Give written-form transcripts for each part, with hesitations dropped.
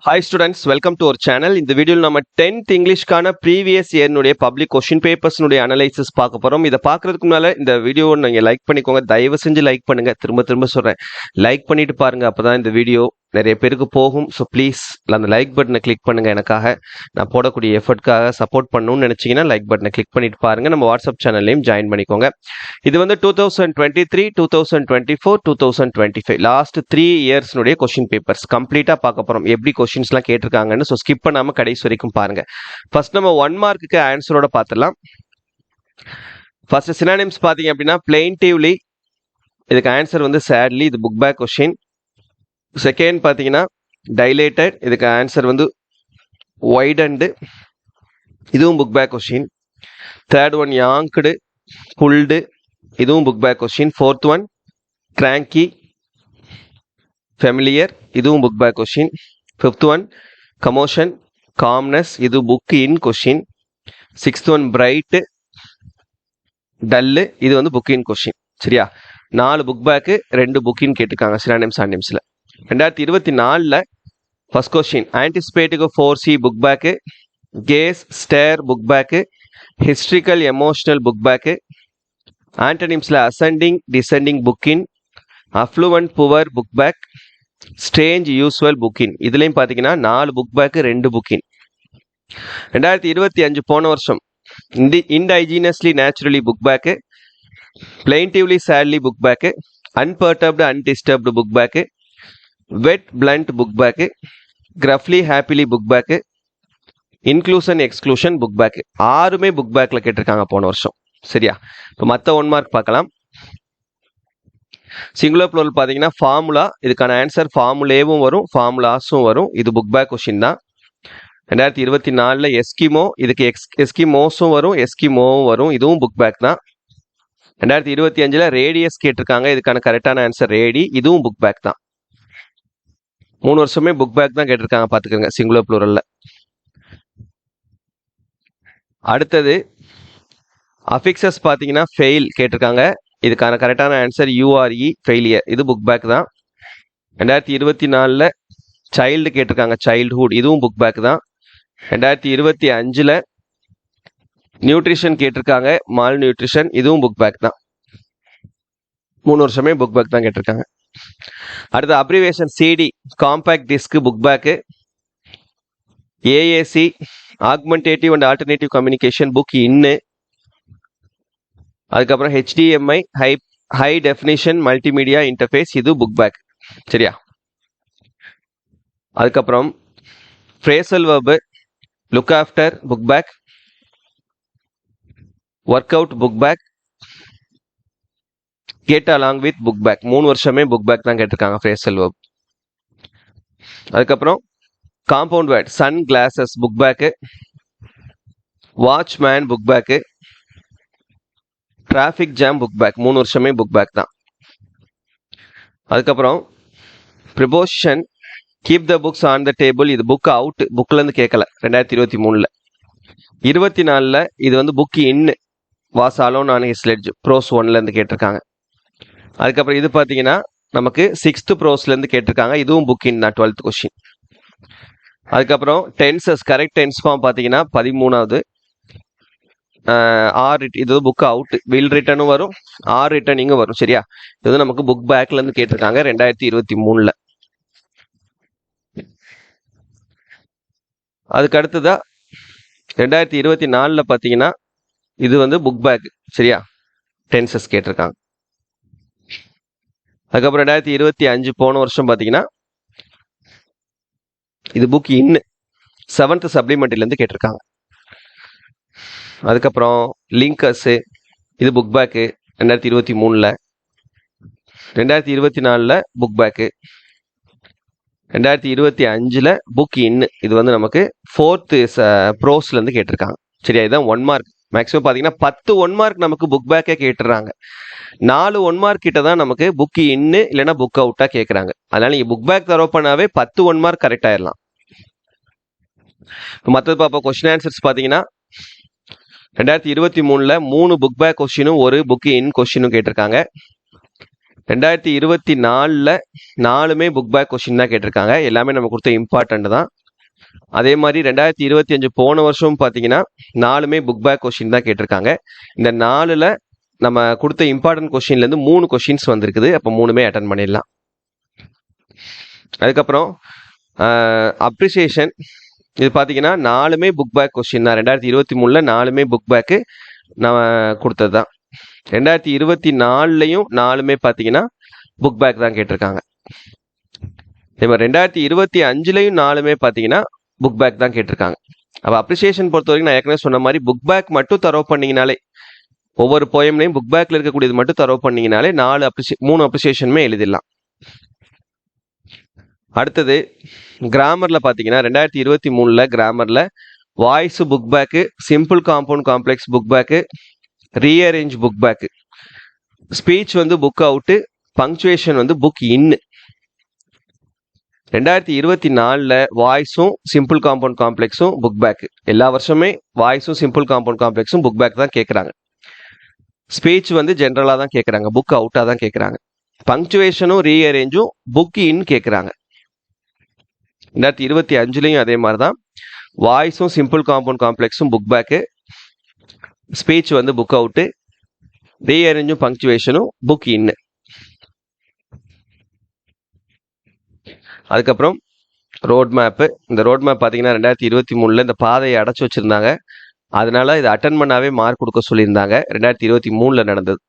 Hi students, welcome to our channel. இந்த வீடியோல நம்ம 10th இங்கிலீஷ்கான previous year உடைய public question papers உடைய analysis பார்க்க போறோம். இத பார்க்கிறதுக்கு முன்னால இந்த வீடியோவை நீங்க லைக் பண்ணிக்கோங்க. தயவு செஞ்சு லைக் பண்ணுங்க. திரும்ப சொல்றேன். லைக் பண்ணிட்டு பாருங்க. அப்பதான் இந்த வீடியோ நிறைய பேருக்கு போகும். ஸோ ப்ளீஸ் அந்த லைக் பட்டனை கிளிக் பண்ணுங்க. எனக்காக நான் போடக்கூடிய எஃபர்ட்காக சப்போர்ட் பண்ணணும்னு நினைச்சீங்கன்னா லைக் பட்டனை கிளிக் பண்ணிட்டு பாருங்க. நம்ம வாட்ஸ்அப் சேனல்லையும் ஜாயின் பண்ணிக்கோங்க. இது வந்து 2023, 2024, 2025 லாஸ்ட் 3 இயர்ஸ்னுடைய கொஸ்டின் பேப்பர்ஸ் கம்ப்ளீட்டா பார்க்க போறோம். எப்படி கொஸ்டின்ஸ்லாம் கேட்டிருக்காங்கன்னு ஸோ ஸ்கிப் பண்ணாம கடைசி வரைக்கும் பாருங்க. ஃபர்ஸ்ட் நம்ம 1 மார்க்குக்கு ஆன்சரோட பார்த்துடலாம். ஃபர்ஸ்ட் சினானிம்ஸ் பார்த்தீங்க அப்படின்னா பிளெயின்டிவ்லி, இதுக்கு ஆன்சர் வந்து சேட்லி, இது புக் பேக் கொஸ்டின். செகண்ட் பார்த்தீங்கன்னா டைலேட்டட், இதுக்கு ஆன்சர் வந்து வைடன்டு, இதுவும் book back question. Third one yanked, pulled, இதுவும் book back question. Fourth one cranky, familiar, இதுவும் book back question. Fifth one commotion, calmness, இது book in question. Sixth one bright, dull, இது வந்து book in question. சரியா, 4 book bag 2 book in கேட்டிருக்காங்க synonyms ஆன்டிம்ஸ்ல. 2024 first question anticipative 4C book back, gaze stare book back, hysterical emotional book back. ஆன்டனிம்ஸ்ல ascending descending book in, affluent poor book back, strange usual book in. இதுலையும் பார்த்தீங்கன்னா 4 book bag 2 book இன். 2025 போன வருஷம் indigenously naturally book back, plaintively sadly book back, unperturbed undisturbed book back, wet bland book back, gruffly happily book back, inclusion exclusion book back. 6மே book பேக்ல கேட்டிருக்காங்க போன வருஷம். சரியா, இப்போ மற்ற 1 மார்க் பார்க்கலாம். சிங்குலர் ப்ளூரல் பார்த்தீங்கன்னா ஃபார்முலா, இதுக்கான ஆன்சர் ஃபார்முலேவும் வரும் ஃபார்முலாஸும் வரும். இது புக் பேக் கொஸ்டின் தான். 2024 எஸ்கிமோ, இதுக்கு எஸ்கிமோஸும் வரும் எஸ்கிமோவும் வரும், இதுவும் புக் பேக் தான். 2025 ரேடியஸ் கேட்டிருக்காங்க, இதுக்கான கரெக்டான ஆன்சர் ரேடி, இதுவும் புக் பேக் தான். 3 வருஷமே புக் பேக் தான் கேட்டிருக்காங்க, பார்த்துக்கோங்க சிங்குலர் ப்ளூரல்ல. அடுத்தது அஃபிக்சஸ் பார்த்தீங்கன்னா ஃபெயில் கேட்டிருக்காங்க, இதுக்கான கரெக்டான ஆன்சர் யூஆர்இ, ஃபெயிலியர், இது புக் பேக் தான். 2024 சைல்டு கேட்டிருக்காங்க, சைல்ட்ஹுட், இதுவும் புக் பேக் தான். 2025 நியூட்ரிஷன் கேட்டிருக்காங்க, மால் நியூட்ரிஷன், இதுவும் புக் பேக் தான். 3 வருஷமே புக் பேக் தான் கேட்டிருக்காங்க. அடுத்து abbreviation CD compact disc book back, AAC augmentative and alternative communication book இன்னு, அதுக்கப்புறம் HDMI high definition multimedia interface, இது புக் பேக். சரியா, அதுக்கப்புறம் phrasal verb look after book back, work out book back, get along with book back. 3 வருஷமே book back தான் கேட்டிருக்காங்க phrasal verb. அதுக்கப்புறம் compound word sunglasses book bag, watchman book back, traffic jam book back. 3 வருஷமே book back தான். அதுக்கப்புறம் preposition keep the books on the table, இது book out, புக்ல இருந்து கேட்கல. 2023 24 இது வந்து book in, was alone on his sledge, prose 1ல இருந்து கேட்டிருக்காங்க. அதுக்கப்புறம் இது பார்த்தீங்கன்னா நமக்கு 6th ப்ரோஸ்ல இருந்து கேட்டிருக்காங்க, இதுவும் புக் இன் தான், 12th கொஸ்டின். அதுக்கப்புறம் டென்சஸ் கரெக்ட் டென்ஸ் ஃபார்ம் பார்த்தீங்கன்னா 13வது ஆர், இது புக் அவுட், வில் ரிட்டனும் வரும் ஆர் ரிட்டனிங்கும் வரும். சரியா, இது வந்து நமக்கு புக் பேக்ல இருந்து கேட்டிருக்காங்க 2023. அதுக்கு அடுத்ததா 2024 பார்த்தீங்கன்னா இது வந்து புக் பேக். சரியா, டென்சஸ் கேட்டிருக்காங்க. அதுக்கப்புறம் 2025 போன வருஷம் பார்த்தீங்கன்னா இது புக் இன் 7th சப்ளிமெண்ட்ல இருந்து கேட்டிருக்காங்க. அதுக்கப்புறம் லிங்கர்ஸ், இது book back 2023. 2024 book back. 2025 book in, இது வந்து நமக்கு 4th ப்ரோஸ்ல இருந்து கேட்டிருக்காங்க. சரியா, இதுதான் 1 மார்க். மேக்ஸிமம் பார்த்தீங்கன்னா 10 1 மார்க் நமக்கு புக் பேக்கே கேட்டுறாங்க. 4 1 மார்க் கிட்ட தான் நமக்கு புக் இன்னு இல்லைன்னா புக் அவுட்டா கேட்குறாங்க. அதனால நீங்க புக் பேக் தரவு பண்ணாவே 10 1 மார்க் கரெக்ட் ஆயிடலாம். மற்றது பார்ப்போம். கொஸ்டின் ஆன்சர்ஸ் பார்த்தீங்கன்னா 2023 3 புக் பேக் கொஸ்டினும் 1 புக் இன் கொஸ்டினும் கேட்டிருக்காங்க. 2024ல் 4மே புக் பேக் கொஸ்டின் தான் கேட்டிருக்காங்க. எல்லாமே நம்ம கொடுத்த இம்பார்ட்டன்ட் தான். அதே மாதிரி 2025 போன வருஷம் பார்த்தீங்கன்னா 4மே புக் பேக் கொஸ்டின் தான் கேட்டிருக்காங்க. இந்த 4ல் நம்ம கொடுத்த இம்பார்ட்டன்ட் கொஸ்டின்லேருந்து 3 கொஸ்டின்ஸ் வந்திருக்குது. அப்போ 3மே அட்டன் பண்ணிடலாம். அதுக்கப்புறம் அப்ரிசியேஷன், இது பார்த்தீங்கன்னா 4மே புக் பேக் கொஸ்டின் தான். 2023ல் 4மே புக் பேக்கு நம்ம கொடுத்தது தான். 2024லையும் 4மே பார்த்தீங்கன்னா புக் பேக் தான் கேட்டிருக்காங்க. அதே மாதிரி 2025லையும் 4மே பார்த்தீங்கன்னா புக் பேக் தான் கேட்டிருக்காங்க. அப்போ அப்ரிசியேஷன் பொறுத்த வரைக்கும் நான் ஏற்கனவே சொன்ன மாதிரி புக் பேக் மட்டும் தரவு பண்ணிங்கனாலே, ஒவ்வொரு போயம்லையும் புக் பேக்கில் இருக்கக்கூடியது மட்டும் தரவு பண்ணிங்கனாலே 3 அப்ரிசியேஷனுமே எழுதிடலாம். அடுத்தது கிராமரில் பார்த்தீங்கன்னா 2023ல் கிராமரில் voice book back, simple compound complex book back, rearrange book back, speech வந்து புக் அவுட்டு, பங்க்சுவேஷன் வந்து புக் இன்னு. 2024ல் வாய்ஸும் சிம்பிள் காம்பவுண்ட் காம்ப்ளெக்ஸும் புக் பேக்கு. எல்லா வருஷமே வாய்ஸும் சிம்பிள் காம்பவுண்ட் காம்ப்ளெக்ஸும் புக் பேக் தான் கேட்குறாங்க. ஸ்பீச் வந்து ஜென்ரலாக தான் கேட்குறாங்க, புக் அவுட்டாக தான் கேட்குறாங்க. பங்க்சுவேஷனும் ரீஅரேஞ்சும் புக் இன் கேட்குறாங்க. 2025லையும் அதே மாதிரி தான். வாய்ஸும் சிம்பிள் காம்பவுண்ட் காம்ப்ளெக்ஸும் புக் பேக்கு, ஸ்பீச் வந்து புக் அவுட்டு, ரீஅரேஞ்சும் பங்க்சுவேஷனும் புக் இன்னு. அதுக்கப்புறம் ரோட் மேப்பு. இந்த ரோட் மேப் பார்த்தீங்கன்னா 2023ல் இந்த பாதையை அடைச்சி வச்சுருந்தாங்க. அதனால இதை அட்டன் பண்ணாவே மார்க் கொடுக்க சொல்லியிருந்தாங்க. 2023ல் நடந்தது.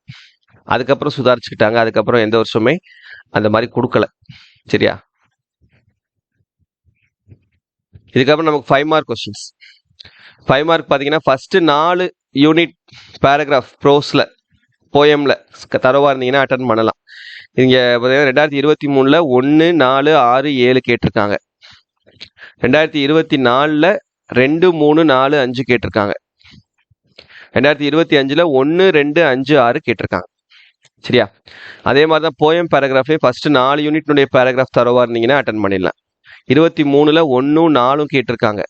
அதுக்கப்புறம் சுதாரிச்சுக்கிட்டாங்க. அதுக்கப்புறம் எந்த வருஷமே அந்த மாதிரி கொடுக்கல. சரியா? இதுக்கப்புறம் நமக்கு 5 மார்க் கொஸ்டின்ஸ். 5 மார்க் பார்த்தீங்கன்னா ஃபர்ஸ்ட் 4 யூனிட் பேராகிராஃப் ப்ரோஸில் போயமில் தரவாக இருந்தீங்கன்னா அட்டன் பண்ணலாம். இங்கே பார்த்தீங்கன்னா 2023ல் 1, 4, 6, 7 கேட்டிருக்காங்க. 2024ல் 2, 3, 4, 5 கேட்டிருக்காங்க. 2025ல் 1, 2, 5, 6 கேட்டிருக்காங்க. சரியா? அதே மாதிரி தான் போயம் பேராகிராஃபே ஃபர்ஸ்ட் 4 யூனிட்னுடைய பேராகிராஃப் தரவாக இருந்தீங்கன்னா அட்டன் பண்ணிடலாம். 23ல் 1, 4 கேட்டிருக்காங்க.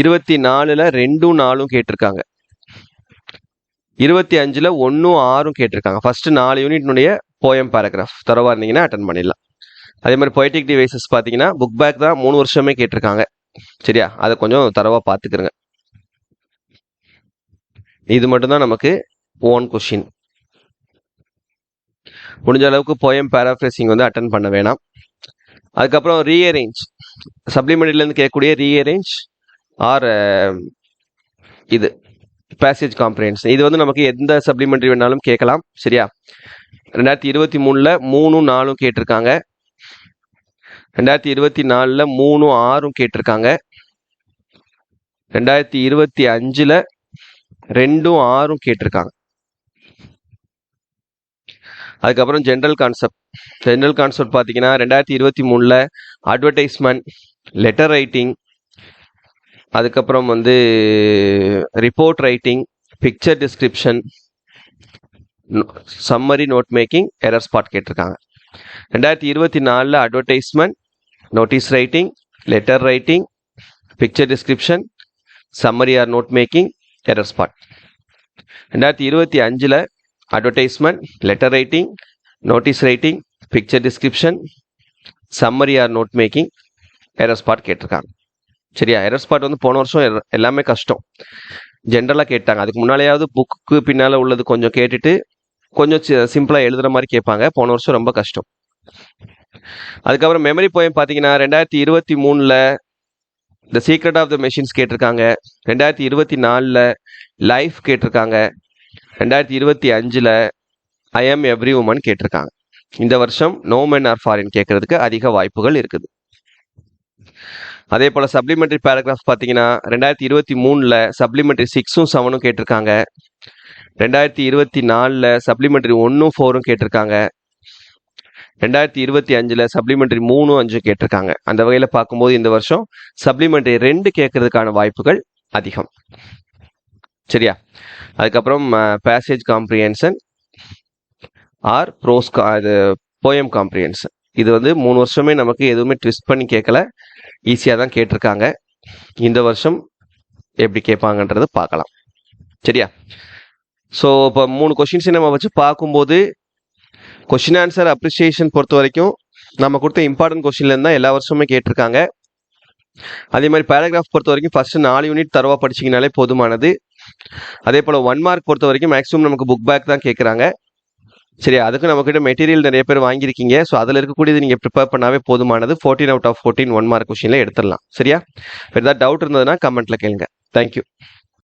24ல் 2, 4 கேட்டிருக்காங்க. 25ல் 1, 6 கேட்டிருக்காங்க. ஃபர்ஸ்ட் 4 யூனிட்னுடைய போயம் பேராகிராஃப் தரவாக இருந்தீங்கன்னா அட்டன் பண்ணிடலாம். அதே மாதிரி பொய்டிக் டிவைசஸ் பார்த்தீங்கன்னா புக் பேக் தான் 3 வருஷமே கேட்டிருக்காங்க. சரியா? அதை கொஞ்சம் தரவாக பார்த்துக்கிறங்க. இது மட்டும்தான் நமக்கு ஓன் கொஷின். முடிஞ்ச அளவுக்கு போயம் பேராஃப்ரேசிங் வந்து அட்டன் பண்ண வேணாம். அதுக்கப்புறம் ரீஅரேஞ்ச், சப்ளிமெண்ட்ரிலேருந்து கேட்கக்கூடிய ரீஅரேஞ்ச் ஆர் இது பேசேஜ் காம்ப்ரிஹென்ஷன். இது வந்து நமக்கு எந்த சப்ளிமெண்ட்ரி வேணாலும் கேட்கலாம். சரியா? 2023ல் 3, 4 கேட்டிருக்காங்க. 2024ல் 3, 6 கேட்டிருக்காங்க. 2025ல் 2, 6 கேட்டிருக்காங்க. அதுக்கப்புறம் ஜென்ரல் கான்செப்ட். ஜென்ரல் கான்செப்ட் பார்த்தீங்கன்னா 2023ல் அட்வர்டைஸ்மெண்ட், லெட்டர் ரைட்டிங், அதுக்கப்புறம் வந்து report writing, picture description, summary note making, error spot கேட்டிருக்காங்க. 2024ல் advertisement, notice writing, letter writing, picture description, summary or note making, error spot. 2025ல் advertisement, letter writing, notice writing, picture description, summary or note making, error spot கேட்டிருக்காங்க. சரியா? Error spot வந்து போன வருஷம் எல்லாமே கஷ்டம், ஜென்ரலாக கேட்டாங்க. அதுக்கு முன்னாலேயாவது புக்கு பின்னால் உள்ளது கொஞ்சம் கேட்டுட்டு கொஞ்சம் சிம்பிளாக எழுதுகிற மாதிரி கேட்பாங்க. போன வருஷம் ரொம்ப கஷ்டம். அதுக்கப்புறம் மெமரி போயம் பார்த்தீங்கன்னா 2023ல் the secret of the machines கேட்டிருக்காங்க. 2024ல் லைஃப் கேட்டிருக்காங்க. 2025ல் ஐ ஆம் எவ்ரி உமன் கேட்டிருக்காங்க. இந்த வருஷம் நோ மென் ஆர் ஃபாரின் கேட்கறதுக்கு அதிக வாய்ப்புகள் இருக்குது. அதே போல் சப்ளிமெண்ட்ரி பேராகிராஃப் பார்த்தீங்கன்னா 2023ல் சப்ளிமெண்ட்ரி 6, 7 கேட்டிருக்காங்க. 2024ல் சப்ளிமெண்ட்ரி 1, 4 கேட்டிருக்காங்க. 2025ல் சப்ளிமெண்ட்ரி 3, 5 கேட்டிருக்காங்க. அந்த வகையில் பார்க்கும்போது இந்த வருஷம் சப்ளிமெண்ட்ரி 2 கேட்கறதுக்கான வாய்ப்புகள் அதிகம். சரியா? அதுக்கப்புறம் பேசேஜ் காம்ப்ரிஹென்ஷன் ஆர் ப்ரோஸ், இது போயம் காம்ப்ரிஹென்ஷன். இது வந்து 3 வருஷமே நமக்கு எதுவுமே ட்விஸ்ட் பண்ணி கேட்கல, ஈஸியாக தான் கேட்டிருக்காங்க. இந்த வருஷம் எப்படி கேட்பாங்கன்றது பார்க்கலாம். சரியா? ஸோ இப்போ 3 கொஷின்ஸை நம்ம வச்சு பார்க்கும்போது கொஷின் ஆன்சர் அப்ரிசியேஷன் பொறுத்த வரைக்கும் நம்ம கொடுத்த இம்பார்ட்டன்ட் கொஸ்டின்லேருந்து தான் எல்லா வருஷமுமே கேட்டிருக்காங்க. அதே மாதிரி பேராகிராஃப் பொறுத்த வரைக்கும் ஃபஸ்ட்டு 4 யூனிட் தரவாக படிச்சிங்கனாலே போதுமானது. அதே போல் 1 மார்க் பொறுத்த வரைக்கும் மேக்ஸிமம் நமக்கு புக் பேக் தான் கேட்குறாங்க. சரி, அதுக்கு நம்மக்கிட்ட மெட்டீரியல் நிறைய பேர் வாங்கியிருக்கீங்க. ஸோ அதில் இருக்கக்கூடியது நீங்கள் ப்ரிப்பேர் பண்ணாவே போதுமானது. 14 out of 14 1 மார்க் கொஸ்டினில் எடுத்துடலாம். சரியா? வேறு ஏதாவது டவுட் இருந்ததுன்னா கமெண்ட்டில் கேளுங்க. தேங்க்யூ.